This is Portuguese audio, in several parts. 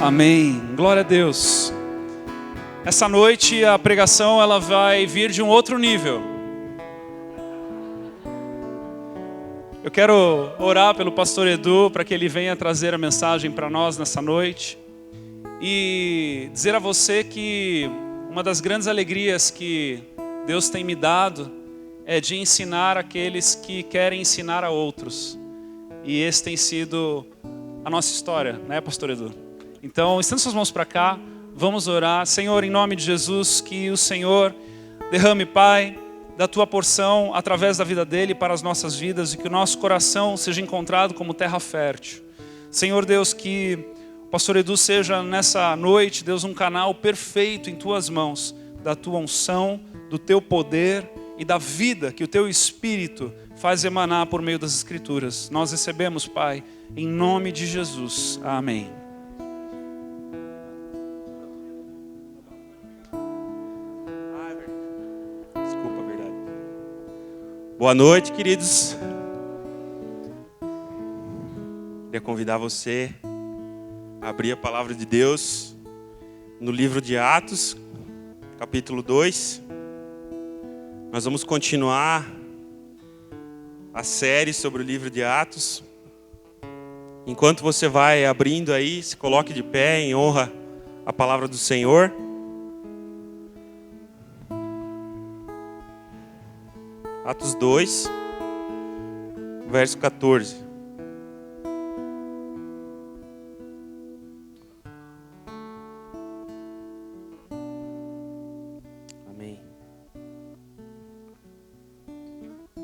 Amém. Glória a Deus. Essa noite a pregação ela vai vir de um outro nível. Eu quero orar pelo pastor Edu para que ele venha trazer a mensagem para nós nessa noite. E dizer a você que uma das grandes alegrias que Deus tem me dado é de ensinar aqueles que querem ensinar a outros. E esse tem sido a nossa história, né, pastor Edu? Então, estenda suas mãos para cá, vamos orar. Senhor, em nome de Jesus, que o Senhor derrame, Pai, da Tua porção através da vida dele para as nossas vidas e que o nosso coração seja encontrado como terra fértil. Senhor Deus, que o pastor Edu seja nessa noite, Deus, um canal perfeito em Tuas mãos, da Tua unção, do Teu poder e da vida que o Teu Espírito faz emanar por meio das Escrituras. Nós recebemos, Pai, em nome de Jesus. Amém. Desculpa, verdade. Boa noite, queridos. Queria convidar você a abrir a palavra de Deus no livro de Atos, capítulo 2. Nós vamos continuar a série sobre o livro de Atos. Enquanto você vai abrindo aí, se coloque de pé em honra à palavra do Senhor. Atos 2, verso 14. Amém.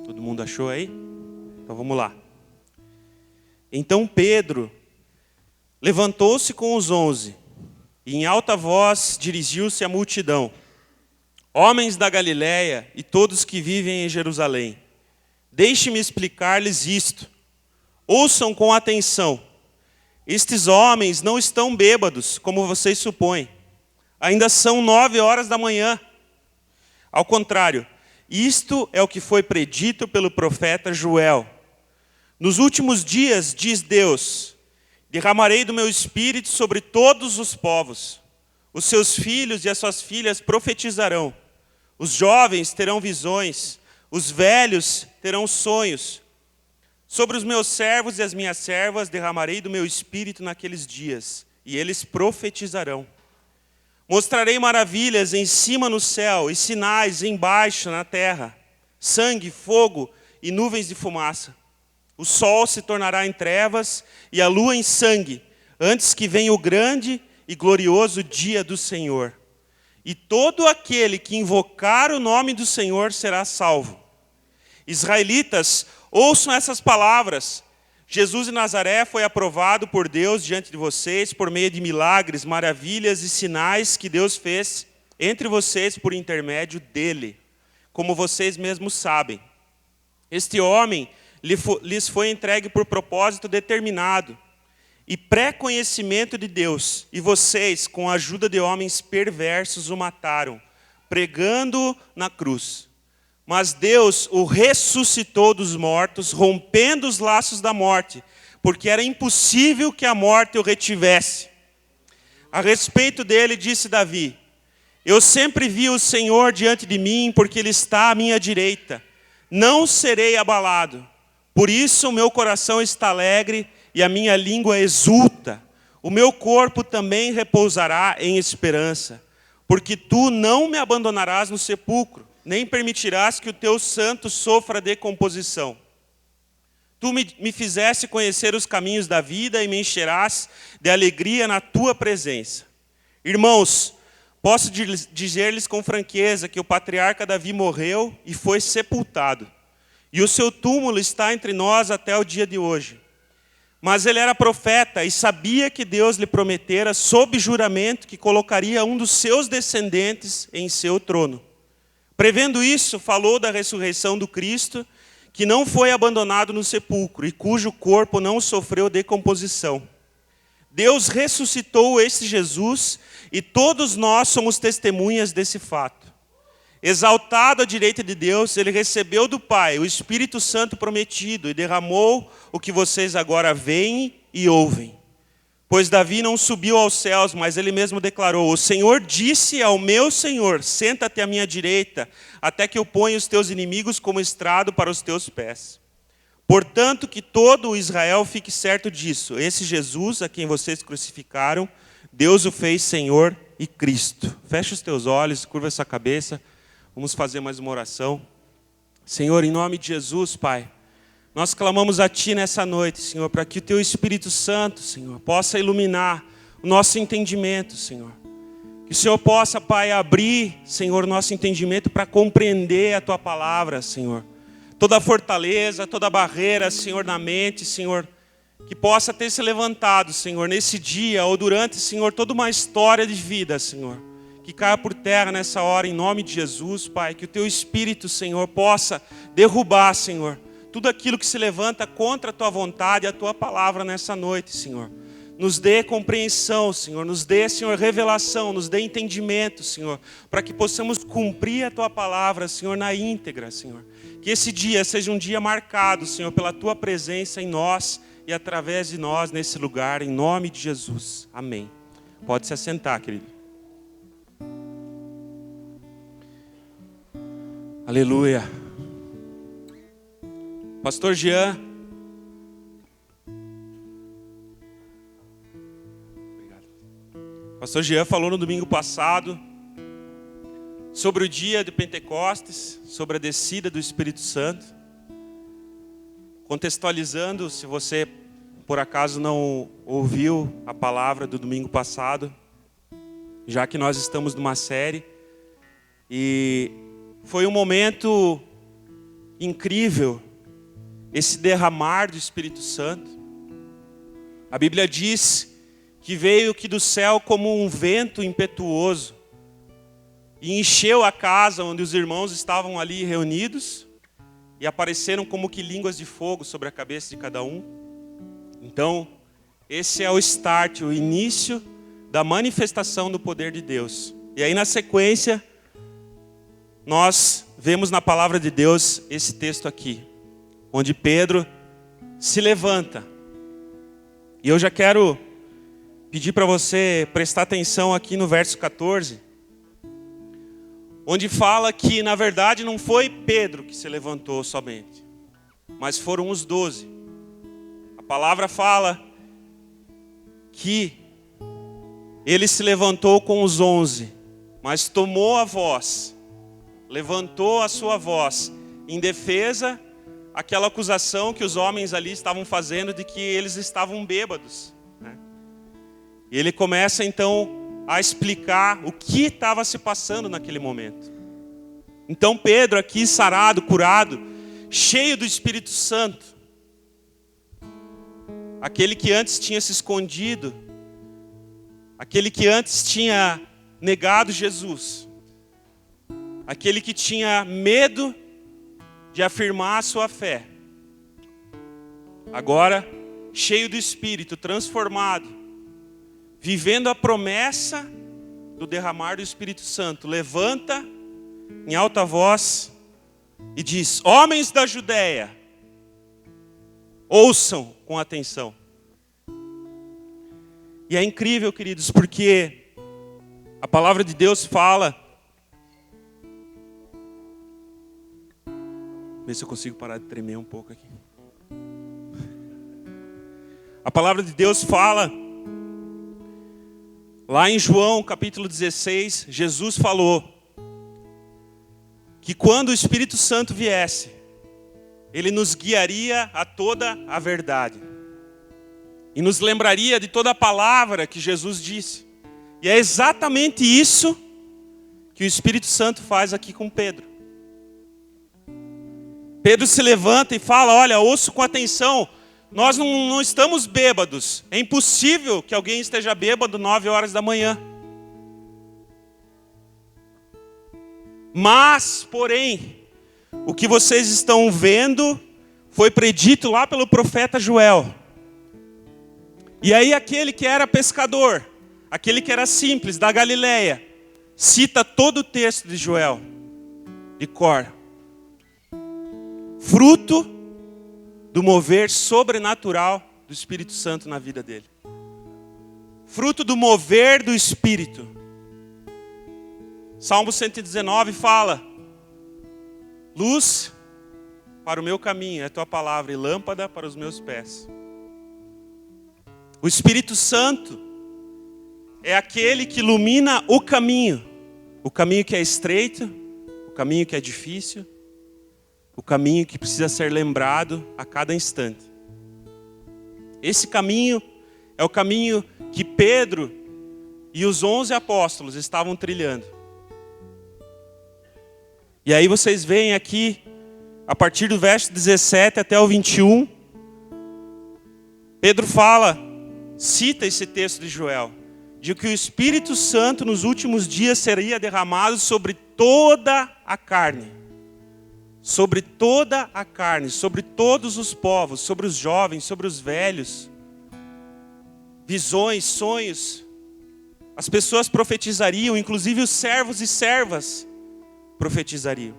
Todo mundo achou aí? Então vamos lá. Então Pedro levantou-se com os 11 e em alta voz dirigiu-se à multidão. Homens da Galiléia e todos que vivem em Jerusalém, deixe-me explicar-lhes isto. Ouçam com atenção. Estes homens não estão bêbados, como vocês supõem. Ainda são 9 horas da manhã. Ao contrário, isto é o que foi predito pelo profeta Joel. Nos últimos dias, diz Deus, derramarei do meu espírito sobre todos os povos. Os seus filhos e as suas filhas profetizarão. Os jovens terão visões. Os velhos terão sonhos. Sobre os meus servos e as minhas servas derramarei do meu espírito naqueles dias, e eles profetizarão. Mostrarei maravilhas em cima no céu e sinais embaixo na terra, sangue, fogo e nuvens de fumaça. O sol se tornará em trevas e a lua em sangue, antes que venha o grande e glorioso dia do Senhor. E todo aquele que invocar o nome do Senhor será salvo. Israelitas, ouçam essas palavras. Jesus de Nazaré foi aprovado por Deus diante de vocês por meio de milagres, maravilhas e sinais que Deus fez entre vocês por intermédio dele, como vocês mesmos sabem. Este homem lhes foi entregue por propósito determinado e pré-conhecimento de Deus, e vocês, com a ajuda de homens perversos, o mataram, pregando-o na cruz. Mas Deus o ressuscitou dos mortos, rompendo os laços da morte, porque era impossível que a morte o retivesse. A respeito dele, disse Davi, eu sempre vi o Senhor diante de mim, porque Ele está à minha direita. Não serei abalado. Por isso o meu coração está alegre e a minha língua exulta. O meu corpo também repousará em esperança, porque tu não me abandonarás no sepulcro, nem permitirás que o teu santo sofra decomposição. Tu me fizeste conhecer os caminhos da vida e me encherás de alegria na tua presença. Irmãos, posso dizer-lhes com franqueza que o patriarca Davi morreu e foi sepultado, e o seu túmulo está entre nós até o dia de hoje. Mas ele era profeta e sabia que Deus lhe prometera sob juramento que colocaria um dos seus descendentes em seu trono. Prevendo isso, falou da ressurreição do Cristo, que não foi abandonado no sepulcro e cujo corpo não sofreu decomposição. Deus ressuscitou esse Jesus e todos nós somos testemunhas desse fato. Exaltado à direita de Deus, ele recebeu do Pai o Espírito Santo prometido e derramou o que vocês agora veem e ouvem. Pois Davi não subiu aos céus, mas ele mesmo declarou: o Senhor disse ao meu Senhor, senta-te à minha direita, até que eu ponha os teus inimigos como estrado para os teus pés. Portanto, que todo o Israel fique certo disso. Esse Jesus, a quem vocês crucificaram, Deus o fez Senhor e Cristo. Fecha os teus olhos, curva essa cabeça. Vamos fazer mais uma oração. Senhor, em nome de Jesus, Pai, nós clamamos a Ti nessa noite, Senhor, para que o Teu Espírito Santo, Senhor, possa iluminar o nosso entendimento, Senhor. Que o Senhor possa, Pai, abrir, Senhor, nosso entendimento para compreender a Tua palavra, Senhor. Toda fortaleza, toda barreira, Senhor, na mente, Senhor, que possa ter se levantado, Senhor, nesse dia ou durante, Senhor, toda uma história de vida, Senhor. Que caia por terra nessa hora, em nome de Jesus, Pai. Que o Teu Espírito, Senhor, possa derrubar, Senhor, tudo aquilo que se levanta contra a Tua vontade e a Tua palavra nessa noite, Senhor. Nos dê compreensão, Senhor. Nos dê, Senhor, revelação. Nos dê entendimento, Senhor. Para que possamos cumprir a Tua palavra, Senhor, na íntegra, Senhor. Que esse dia seja um dia marcado, Senhor, pela Tua presença em nós e através de nós nesse lugar, em nome de Jesus. Amém. Pode se assentar, querido. Aleluia. Pastor Jean. Obrigado. Pastor Jean falou no domingo passado sobre o dia de Pentecostes, sobre a descida do Espírito Santo. Contextualizando, se você por acaso não ouviu a palavra do domingo passado, já que nós estamos numa série, e foi um momento incrível, esse derramar do Espírito Santo. A Bíblia diz que veio que do céu como um vento impetuoso e encheu a casa onde os irmãos estavam ali reunidos e apareceram como que línguas de fogo sobre a cabeça de cada um. Então, esse é o start, o início da manifestação do poder de Deus. E aí na sequência, nós vemos na palavra de Deus esse texto aqui, onde Pedro se levanta. E eu já quero pedir para você prestar atenção aqui no verso 14, onde fala que, na verdade, não foi Pedro que se levantou somente, mas foram os 12. A palavra fala que ele se levantou com os 11, mas tomou a voz, levantou a sua voz em defesa aquela acusação que os homens ali estavam fazendo de que eles estavam bêbados, né? E ele começa então a explicar o que estava se passando naquele momento. Então Pedro aqui sarado, curado, cheio do Espírito Santo, aquele que antes tinha se escondido, aquele que antes tinha negado Jesus, aquele que tinha medo de afirmar a sua fé, agora cheio do Espírito, transformado, vivendo a promessa do derramar do Espírito Santo, levanta em alta voz e diz: homens da Judéia, ouçam com atenção. E é incrível, queridos, porque a palavra de Deus fala. Vê se eu consigo parar de tremer um pouco aqui. A palavra de Deus fala, lá em João capítulo 16, Jesus falou que quando o Espírito Santo viesse, ele nos guiaria a toda a verdade. E nos lembraria de toda a palavra que Jesus disse. E é exatamente isso que o Espírito Santo faz aqui com Pedro. Pedro se levanta e fala: olha, ouço com atenção, nós não estamos bêbados. É impossível que alguém esteja bêbado 9 horas da manhã. Mas, porém, o que vocês estão vendo foi predito lá pelo profeta Joel. E aí aquele que era pescador, aquele que era simples, da Galileia, cita todo o texto de Joel, de cor. Fruto do mover sobrenatural do Espírito Santo na vida dele. fruto do mover do Espírito. Salmo 119 fala: luz para o meu caminho é a tua palavra e lâmpada para os meus pés. O Espírito Santo é aquele que ilumina o caminho que é estreito, o caminho que é difícil, o caminho que precisa ser lembrado a cada instante. Esse caminho é o caminho que Pedro e os 11 apóstolos estavam trilhando. E aí vocês veem aqui, a partir do verso 17 até o 21, Pedro cita esse texto de Joel, de que o Espírito Santo nos últimos dias seria derramado sobre toda a carne. Sobre toda a carne, sobre todos os povos, sobre os jovens, sobre os velhos. Visões, sonhos. As pessoas profetizariam, inclusive os servos e servas profetizariam.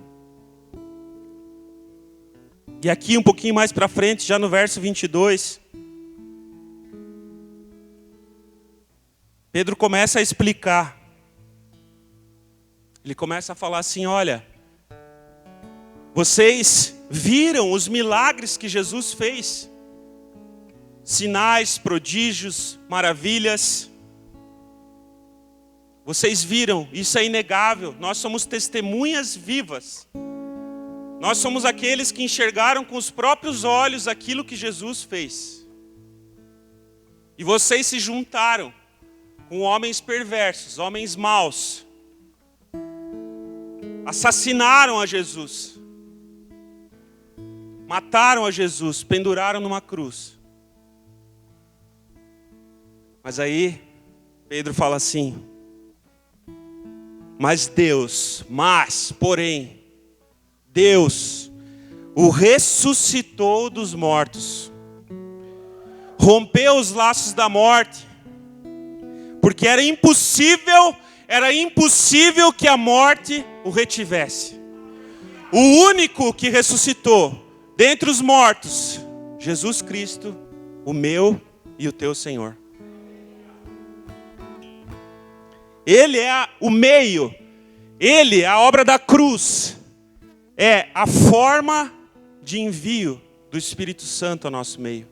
E aqui um pouquinho mais para frente, já no verso 22, Pedro começa a explicar. Ele começa a falar assim: olha, vocês viram os milagres que Jesus fez. Sinais, prodígios, maravilhas. Vocês viram, isso é inegável. Nós somos testemunhas vivas. Nós somos aqueles que enxergaram com os próprios olhos aquilo que Jesus fez. E vocês se juntaram com homens perversos, homens maus. Assassinaram a Jesus. Mataram a Jesus, penduraram numa cruz. Mas aí, Pedro fala assim: porém, Deus o ressuscitou dos mortos. Rompeu os laços da morte. Porque era impossível que a morte o retivesse. O único que ressuscitou dentre os mortos, Jesus Cristo, o meu e o teu Senhor. Ele é o meio, ele, a obra da cruz, é a forma de envio do Espírito Santo ao nosso meio.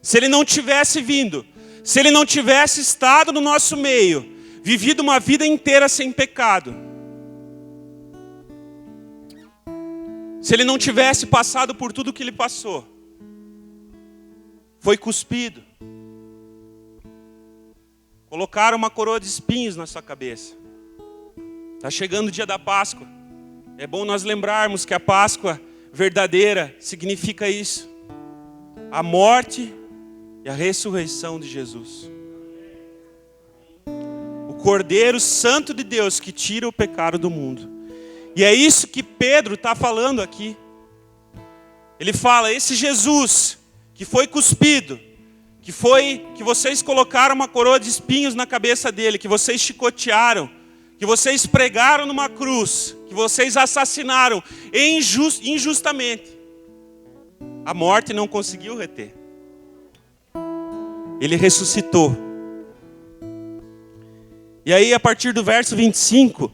Se ele não tivesse vindo, se ele não tivesse estado no nosso meio, vivido uma vida inteira sem pecado, se ele não tivesse passado por tudo que ele passou, foi cuspido, colocaram uma coroa de espinhos na sua cabeça. Está chegando o dia da Páscoa. É bom nós lembrarmos que a Páscoa verdadeira significa isso: a morte e a ressurreição de Jesus. O Cordeiro Santo de Deus que tira o pecado do mundo. E é isso que Pedro está falando aqui. Ele fala: esse Jesus que foi cuspido, que vocês colocaram uma coroa de espinhos na cabeça dele, que vocês chicotearam, que vocês pregaram numa cruz, que vocês assassinaram injustamente. A morte não conseguiu reter. Ele ressuscitou. E aí, a partir do verso 25,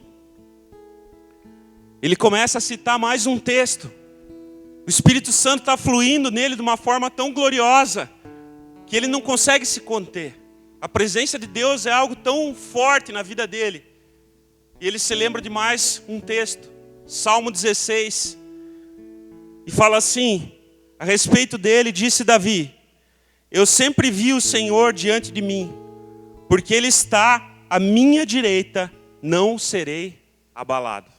ele começa a citar mais um texto. O Espírito Santo está fluindo nele de uma forma tão gloriosa que ele não consegue se conter. A presença de Deus é algo tão forte na vida dele. E ele se lembra de mais um texto, Salmo 16. E fala assim, a respeito dele, disse Davi: eu sempre vi o Senhor diante de mim, porque Ele está à minha direita, não serei abalado.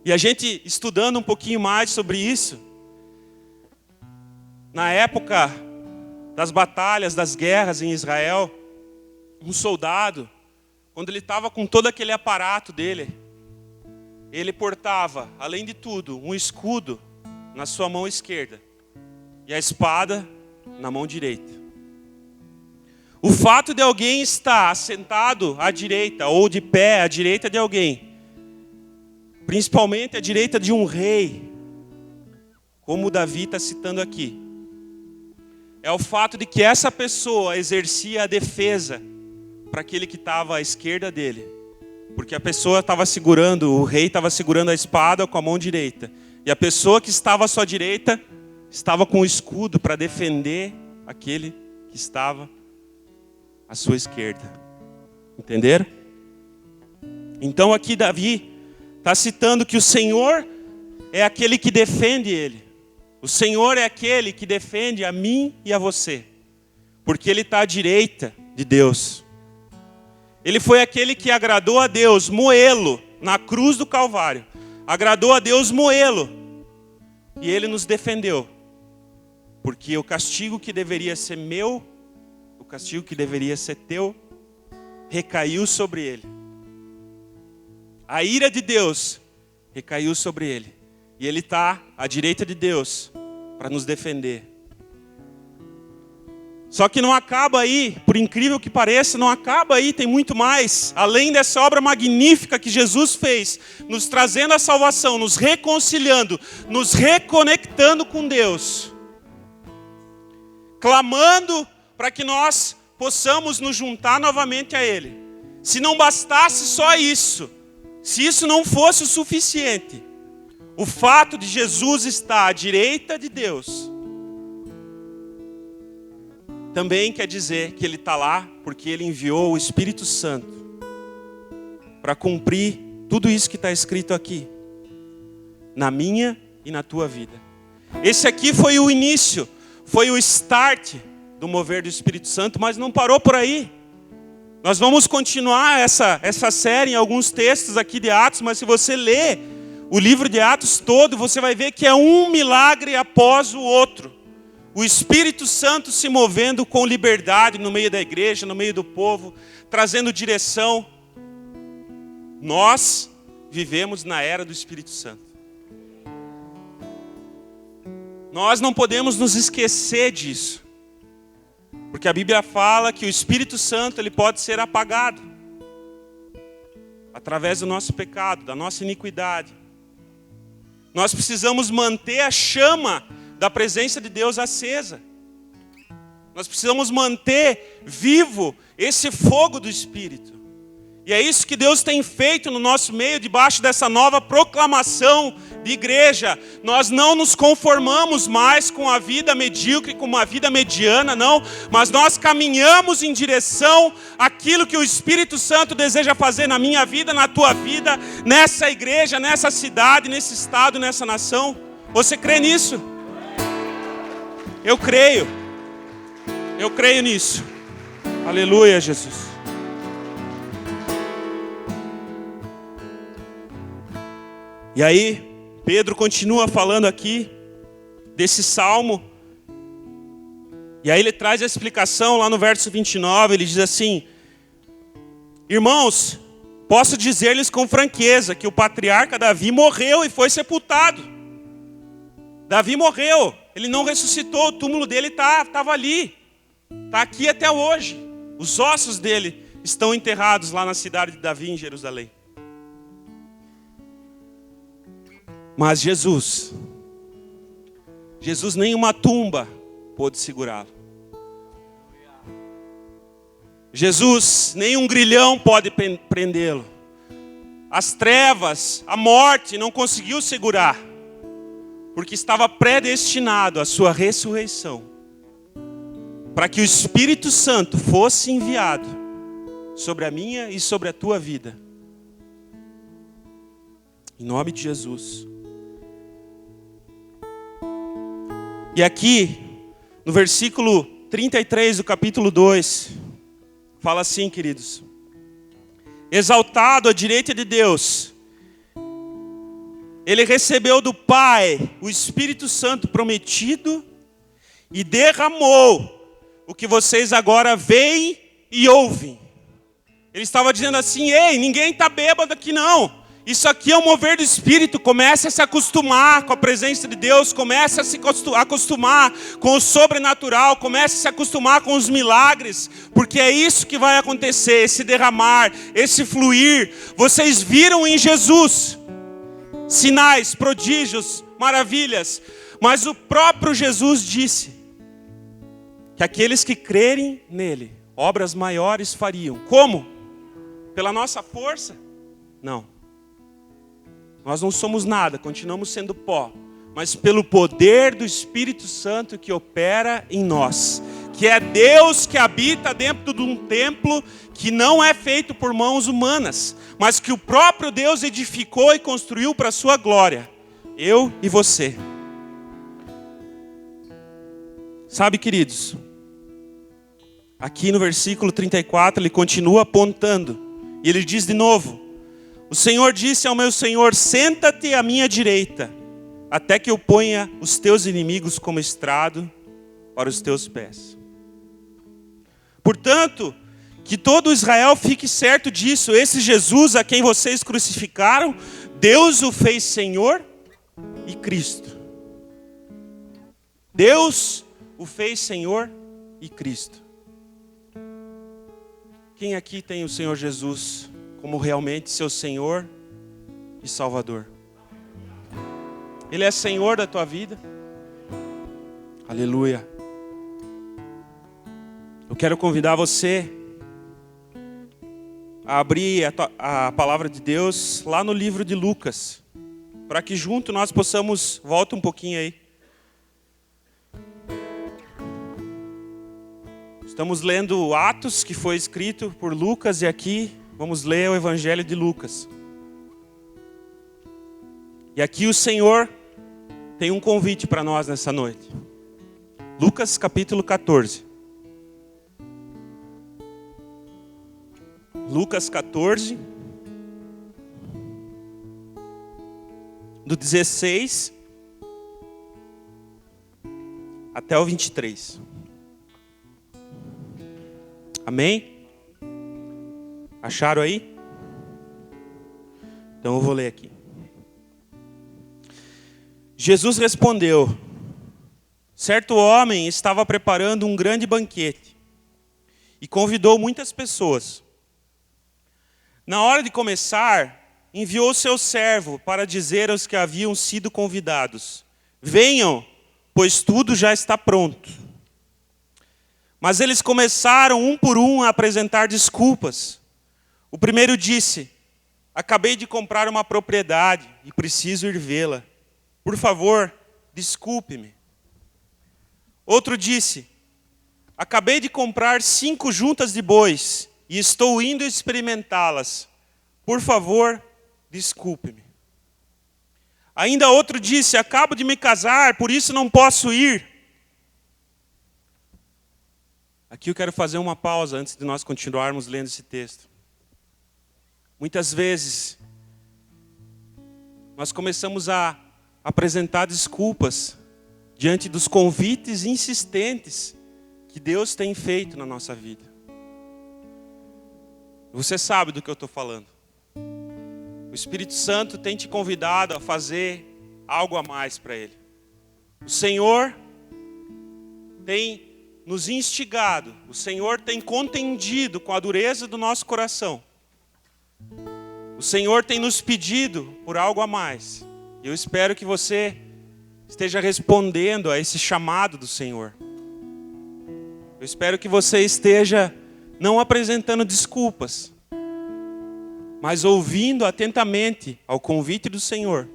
E a gente estudando um pouquinho mais sobre isso, na época das batalhas, das guerras em Israel, um soldado, quando ele estava com todo aquele aparato dele, ele portava, além de tudo, um escudo na sua mão esquerda e a espada na mão direita. O fato de alguém estar assentado à direita ou de pé à direita de alguém, principalmente à direita de um rei, como Davi está citando aqui, é o fato de que essa pessoa exercia a defesa para aquele que estava à esquerda dele. Porque a pessoa estava segurando, o rei estava segurando a espada com a mão direita. E a pessoa que estava à sua direita estava com o escudo para defender aquele que estava à sua esquerda. Entenderam? Então aqui Davi está citando que o Senhor é aquele que defende ele. O Senhor é aquele que defende a mim e a você. Porque Ele está à direita de Deus. Ele foi aquele que agradou a Deus moê-lo na cruz do Calvário. Agradou a Deus moê-lo. E Ele nos defendeu. Porque o castigo que deveria ser meu, o castigo que deveria ser teu, recaiu sobre Ele. A ira de Deus recaiu sobre Ele. E Ele está à direita de Deus para nos defender. Só que não acaba aí, por incrível que pareça, não acaba aí, tem muito mais. Além dessa obra magnífica que Jesus fez, nos trazendo a salvação, nos reconciliando, nos reconectando com Deus. Clamando para que nós possamos nos juntar novamente a Ele. Se não bastasse só isso, se isso não fosse o suficiente, o fato de Jesus estar à direita de Deus também quer dizer que Ele está lá porque Ele enviou o Espírito Santo para cumprir tudo isso que está escrito aqui, na minha e na tua vida. Esse aqui foi o início, foi o start do mover do Espírito Santo, mas não parou por aí. Nós vamos continuar essa série em alguns textos aqui de Atos, mas se você ler o livro de Atos todo, você vai ver que é um milagre após o outro. O Espírito Santo se movendo com liberdade no meio da igreja, no meio do povo, trazendo direção. Nós vivemos na era do Espírito Santo. Nós não podemos nos esquecer disso. Porque a Bíblia fala que o Espírito Santo ele pode ser apagado através do nosso pecado, da nossa iniquidade. Nós precisamos manter a chama da presença de Deus acesa. Nós precisamos manter vivo esse fogo do Espírito. E é isso que Deus tem feito no nosso meio, debaixo dessa nova proclamação de igreja. Nós não nos conformamos mais com a vida medíocre, com uma vida mediana, não. Mas nós caminhamos em direção àquilo que o Espírito Santo deseja fazer na minha vida, na tua vida, nessa igreja, nessa cidade, nesse estado, nessa nação. Você crê nisso? Eu creio. Eu creio nisso. Aleluia, Jesus. E aí, Pedro continua falando aqui desse salmo. E aí ele traz a explicação lá no verso 29, ele diz assim: irmãos, posso dizer-lhes com franqueza que o patriarca Davi morreu e foi sepultado. Davi morreu, ele não ressuscitou, o túmulo dele estava ali. Está aqui até hoje. Os ossos dele estão enterrados lá na cidade de Davi, em Jerusalém. Mas Jesus nenhuma tumba pôde segurá-lo. Jesus, nenhum grilhão pode prendê-lo. As trevas, a morte não conseguiu segurar, porque estava predestinado a sua ressurreição, para que o Espírito Santo fosse enviado sobre a minha e sobre a tua vida. Em nome de Jesus. E aqui, no versículo 33 do capítulo 2, fala assim, queridos: exaltado à direita de Deus, ele recebeu do Pai o Espírito Santo prometido e derramou o que vocês agora veem e ouvem. Ele estava dizendo assim: ei, ninguém está bêbado aqui não. Isso aqui é o mover do Espírito. Comece a se acostumar com a presença de Deus. Comece a se acostumar com o sobrenatural. Comece a se acostumar com os milagres. Porque é isso que vai acontecer. Esse derramar, esse fluir. Vocês viram em Jesus sinais, prodígios, maravilhas. Mas o próprio Jesus disse que aqueles que crerem nele, obras maiores fariam. Como? Pela nossa força? Não. Nós não somos nada, continuamos sendo pó. Mas pelo poder do Espírito Santo que opera em nós. Que é Deus que habita dentro de um templo que não é feito por mãos humanas, mas que o próprio Deus edificou e construiu para a sua glória. Eu e você. Sabe, queridos, aqui no versículo 34 ele continua apontando. E ele diz de novo: o Senhor disse ao meu Senhor, senta-te à minha direita, até que eu ponha os teus inimigos como estrado para os teus pés. Portanto, que todo Israel fique certo disso. Esse Jesus a quem vocês crucificaram, Deus o fez Senhor e Cristo. Deus o fez Senhor e Cristo. Quem aqui tem o Senhor Jesus como realmente seu Senhor e Salvador? Ele é Senhor da tua vida? Aleluia. Eu quero convidar você a abrir a palavra de Deus lá no livro de Lucas, para que junto nós possamos, volta um pouquinho aí. Estamos lendo Atos, que foi escrito por Lucas, e aqui vamos ler o Evangelho de Lucas. E aqui o Senhor tem um convite para nós nessa noite. Lucas capítulo 14. Lucas 14, do 16 até o 23. Amém? Acharam aí? Então eu vou ler aqui. Jesus respondeu: certo homem estava preparando um grande banquete e convidou muitas pessoas. Na hora de começar, enviou seu servo para dizer aos que haviam sido convidados: venham, pois tudo já está pronto. Mas eles começaram um por um a apresentar desculpas. O primeiro disse: acabei de comprar uma propriedade e preciso ir vê-la. Por favor, desculpe-me. Outro disse: acabei de comprar 5 juntas de bois e estou indo experimentá-las. Por favor, desculpe-me. Ainda outro disse: acabo de me casar, por isso não posso ir. Aqui eu quero fazer uma pausa antes de nós continuarmos lendo esse texto. Muitas vezes, nós começamos a apresentar desculpas diante dos convites insistentes que Deus tem feito na nossa vida. Você sabe do que eu estou falando. O Espírito Santo tem te convidado a fazer algo a mais para Ele. O Senhor tem nos instigado, o Senhor tem contendido com a dureza do nosso coração. O Senhor tem nos pedido por algo a mais. Eu espero que você esteja respondendo a esse chamado do Senhor. Eu espero que você esteja não apresentando desculpas, mas ouvindo atentamente ao convite do Senhor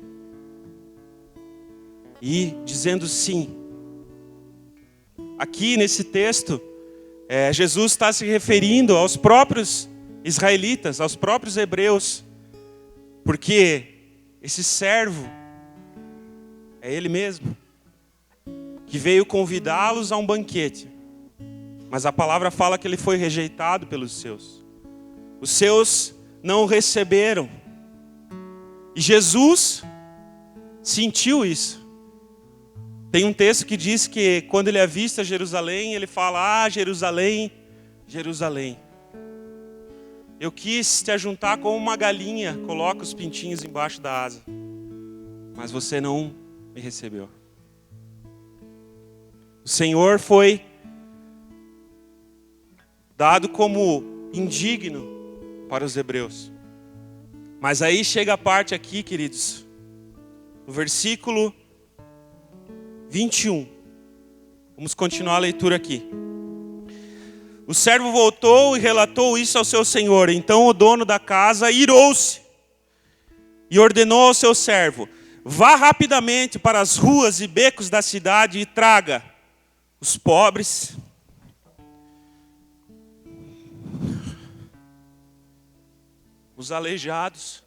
e dizendo sim. Aqui nesse texto, Jesus está se referindo aos próprios israelitas, aos próprios hebreus, porque esse servo é ele mesmo, que veio convidá-los a um banquete. Mas a palavra fala que ele foi rejeitado pelos seus. Os seus não o receberam. E Jesus sentiu isso. Tem um texto que diz que quando ele avista Jerusalém, ele fala: ah, Jerusalém, Jerusalém, eu quis te ajuntar como uma galinha coloca os pintinhos embaixo da asa, mas você não me recebeu. O Senhor foi dado como indigno para os hebreus. Mas aí chega a parte aqui, queridos, no versículo 21. Vamos continuar a leitura aqui. O servo voltou e relatou isso ao seu senhor. Então o dono da casa irou-se e ordenou ao seu servo: vá rapidamente para as ruas e becos da cidade e traga os pobres, os aleijados,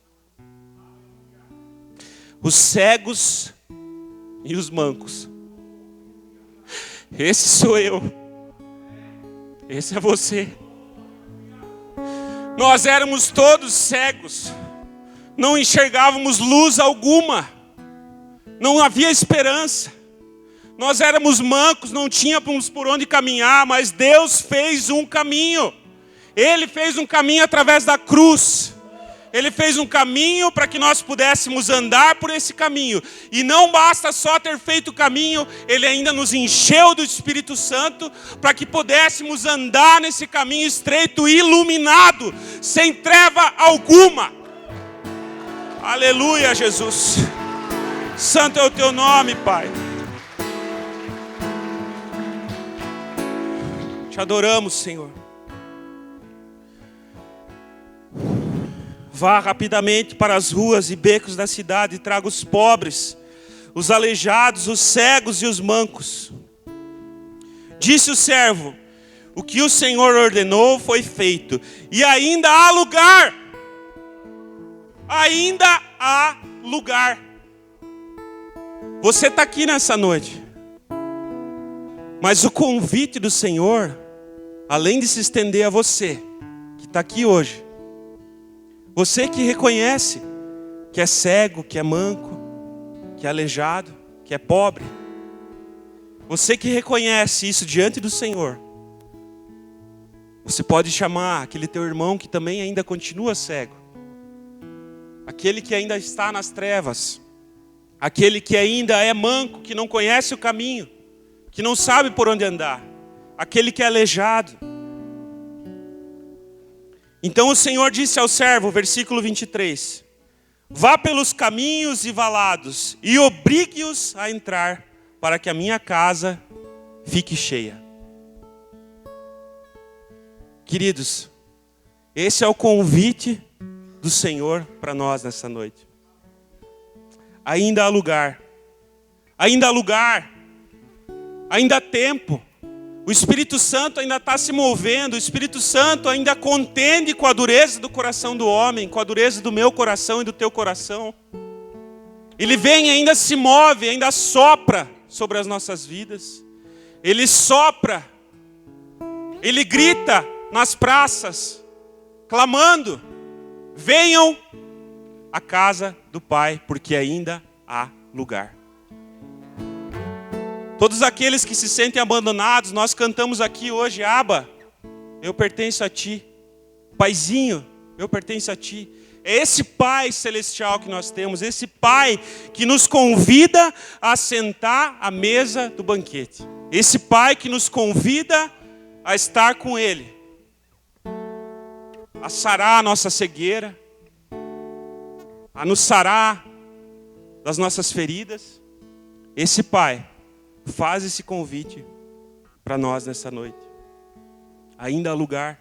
os cegos e os mancos. Esse sou eu. Esse é você. Nós éramos todos cegos. Não enxergávamos luz alguma. Não havia esperança. Nós éramos mancos, não tínhamos por onde caminhar, mas Deus fez um caminho. Ele fez um caminho através da cruz. Ele fez um caminho para que nós pudéssemos andar por esse caminho. E não basta só ter feito o caminho, Ele ainda nos encheu do Espírito Santo para que pudéssemos andar nesse caminho estreito, iluminado, sem treva alguma. Aleluia, Jesus. Santo é o teu nome, Pai. Te adoramos, Senhor. Vá rapidamente para as ruas e becos da cidade e traga os pobres, os aleijados, os cegos e os mancos. Disse o servo: o que o Senhor ordenou foi feito, e ainda há lugar. Ainda há lugar. Você está aqui nessa noite, mas o convite do Senhor, além de se estender a você, que está aqui hoje, você que reconhece que é cego, que é manco, que é aleijado, que é pobre, você que reconhece isso diante do Senhor, você pode chamar aquele teu irmão que também ainda continua cego, aquele que ainda está nas trevas, aquele que ainda é manco, que não conhece o caminho, que não sabe por onde andar, aquele que é aleijado. Então o Senhor disse ao servo, versículo 23, vá pelos caminhos e valados e obrigue-os a entrar, para que a minha casa fique cheia. Queridos, esse é o convite do Senhor para nós nessa noite. Ainda há lugar, ainda há lugar, ainda há tempo. O Espírito Santo ainda está se movendo, o Espírito Santo ainda contende com a dureza do coração do homem, com a dureza do meu coração e do teu coração. Ele vem e ainda se move, ainda sopra sobre as nossas vidas. Ele sopra, ele grita nas praças, clamando: venham à casa do Pai, porque ainda há lugar. Todos aqueles que se sentem abandonados, nós cantamos aqui hoje: Abba, eu pertenço a Ti. Paizinho, eu pertenço a Ti. É esse Pai celestial que nós temos, esse Pai que nos convida a sentar à mesa do banquete. Esse Pai que nos convida a estar com Ele, a sarar a nossa cegueira, a nos sarar das nossas feridas. Esse Pai faz esse convite para nós nessa noite. Ainda há lugar.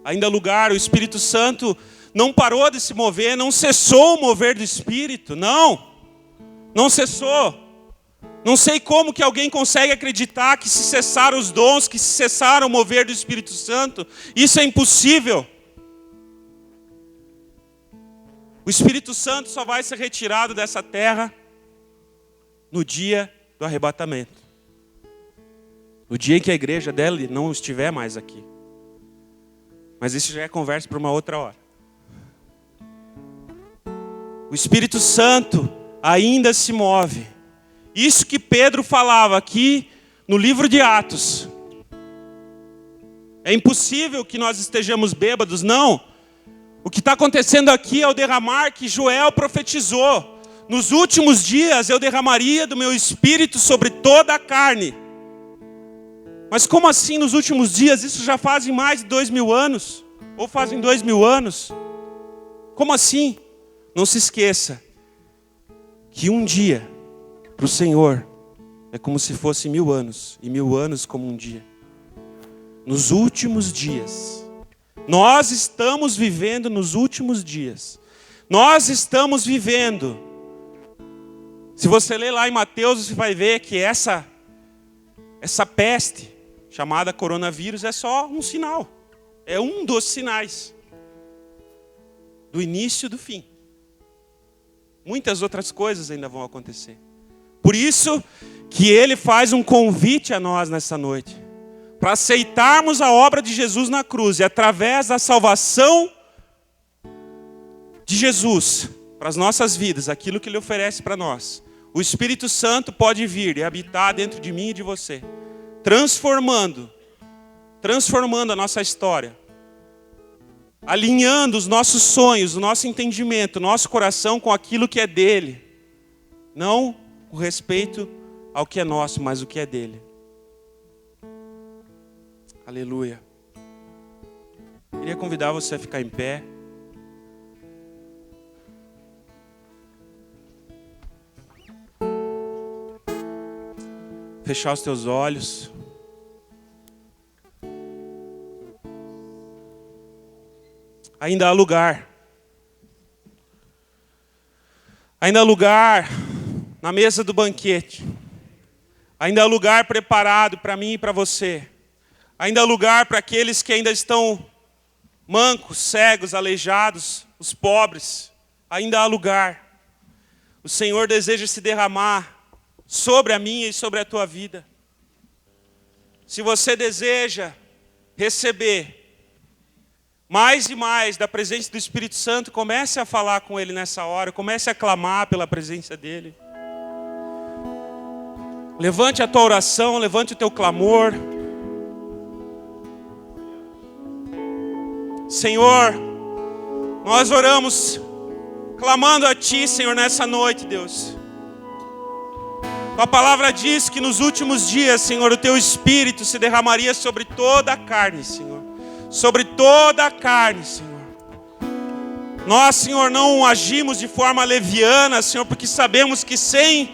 Ainda há lugar. O Espírito Santo não parou de se mover, não cessou o mover do Espírito. Não cessou. Não sei como que alguém consegue acreditar que se cessaram os dons, que se cessaram o mover do Espírito Santo. Isso é impossível. O Espírito Santo só vai ser retirado dessa terra no dia do arrebatamento. No dia em que a igreja dele não estiver mais aqui. Mas isso já é conversa para uma outra hora. O Espírito Santo ainda se move. Isso que Pedro falava aqui no livro de Atos. É impossível que nós estejamos bêbados, não. O que está acontecendo aqui é o derramar que Joel profetizou. Nos últimos dias eu derramaria do meu espírito sobre toda a carne. Mas como assim nos últimos dias? Isso já fazem mais de 2000 anos. Ou fazem 2000 anos. Como assim? Não se esqueça que um dia para o Senhor é como se fosse 1000 anos. E 1000 anos como um dia. nos últimos dias. Nós estamos vivendo nos últimos dias. Nós estamos vivendo. Se você ler lá em Mateus, você vai ver que essa peste, chamada coronavírus, é só um sinal. É um dos sinais do início do fim. Muitas outras coisas ainda vão acontecer. Por isso que ele faz um convite a nós nessa noite, para aceitarmos a obra de Jesus na cruz e através da salvação de Jesus para as nossas vidas, aquilo que ele oferece para nós, o Espírito Santo pode vir e habitar dentro de mim e de você, transformando a nossa história, alinhando os nossos sonhos, o nosso entendimento, o nosso coração com aquilo que é dele, não com respeito ao que é nosso, mas o que é dele. Aleluia. Queria convidar você a ficar em pé. Fechar os teus olhos. Ainda há lugar. Ainda há lugar na mesa do banquete. Ainda há lugar preparado para mim e para você. Ainda há lugar para aqueles que ainda estão mancos, cegos, aleijados, os pobres. Ainda há lugar. O Senhor deseja se derramar sobre a minha e sobre a tua vida. Se você deseja receber mais e mais da presença do Espírito Santo, comece a falar com Ele nessa hora, comece a clamar pela presença dEle. Levante a tua oração, levante o teu clamor. Senhor, nós oramos, clamando a Ti, Senhor, nessa noite, Deus. A palavra diz que nos últimos dias, Senhor, o Teu Espírito se derramaria sobre toda a carne, Senhor. Sobre toda a carne, Senhor. Nós, Senhor, não agimos de forma leviana, Senhor, porque sabemos que sem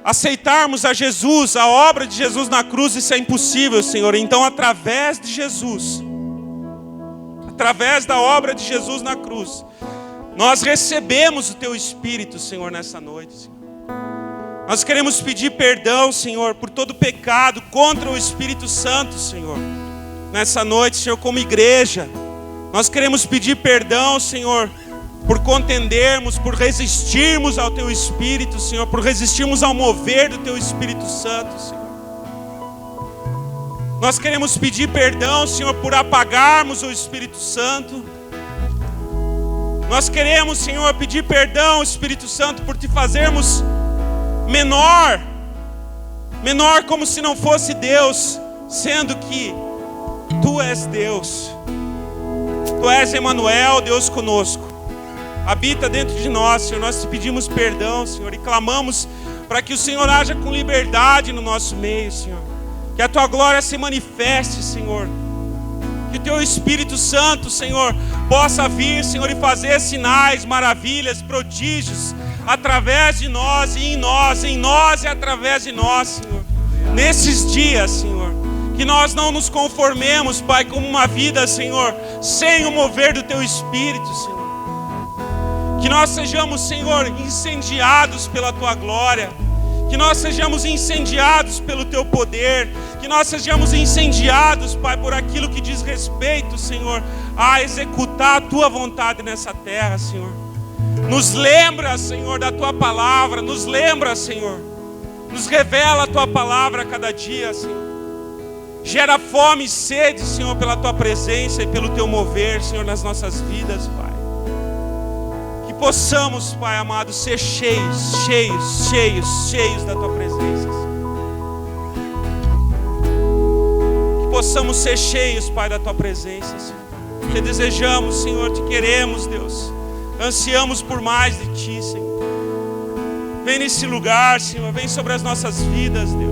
aceitarmos a Jesus, a obra de Jesus na cruz, isso é impossível, Senhor. Então, através de Jesus, através da obra de Jesus na cruz, nós recebemos o Teu Espírito, Senhor, nessa noite, Senhor. Nós queremos pedir perdão, Senhor, por todo pecado contra o Espírito Santo, Senhor. Nessa noite, Senhor, como igreja, nós queremos pedir perdão, Senhor, por contendermos, por resistirmos ao Teu Espírito, Senhor, por resistirmos ao mover do Teu Espírito Santo, Senhor. Nós queremos pedir perdão, Senhor, por apagarmos o Espírito Santo. Nós queremos, Senhor, pedir perdão, Espírito Santo, por Te fazermos menor como se não fosse Deus, sendo que Tu és Deus. Tu és Emanuel, Deus conosco. Habita dentro de nós, Senhor. Nós Te pedimos perdão, Senhor, e clamamos para que o Senhor haja com liberdade no nosso meio, Senhor. Que a Tua glória se manifeste, Senhor. Que o Teu Espírito Santo, Senhor, possa vir, Senhor, e fazer sinais, maravilhas, prodígios, através de nós e em nós e através de nós, Senhor. Nesses dias, Senhor, que nós não nos conformemos, Pai, com uma vida, Senhor, sem o mover do Teu Espírito, Senhor. Que nós sejamos, Senhor, incendiados pela Tua glória. Que nós sejamos incendiados pelo Teu poder. Que nós sejamos incendiados, Pai, por aquilo que diz respeito, Senhor, a executar a Tua vontade nessa terra, Senhor. Nos lembra, Senhor, da Tua palavra. Nos lembra, Senhor. Nos revela a Tua palavra a cada dia, Senhor. Gera fome e sede, Senhor, pela Tua presença e pelo Teu mover, Senhor, nas nossas vidas, Pai. Que possamos, Pai amado, ser cheios da Tua presença, Senhor. Que possamos ser cheios, Pai, da Tua presença, Senhor. Te desejamos, Senhor, Te queremos, Deus. Ansiamos por mais de Ti, Senhor. Vem nesse lugar, Senhor. Vem sobre as nossas vidas, Deus.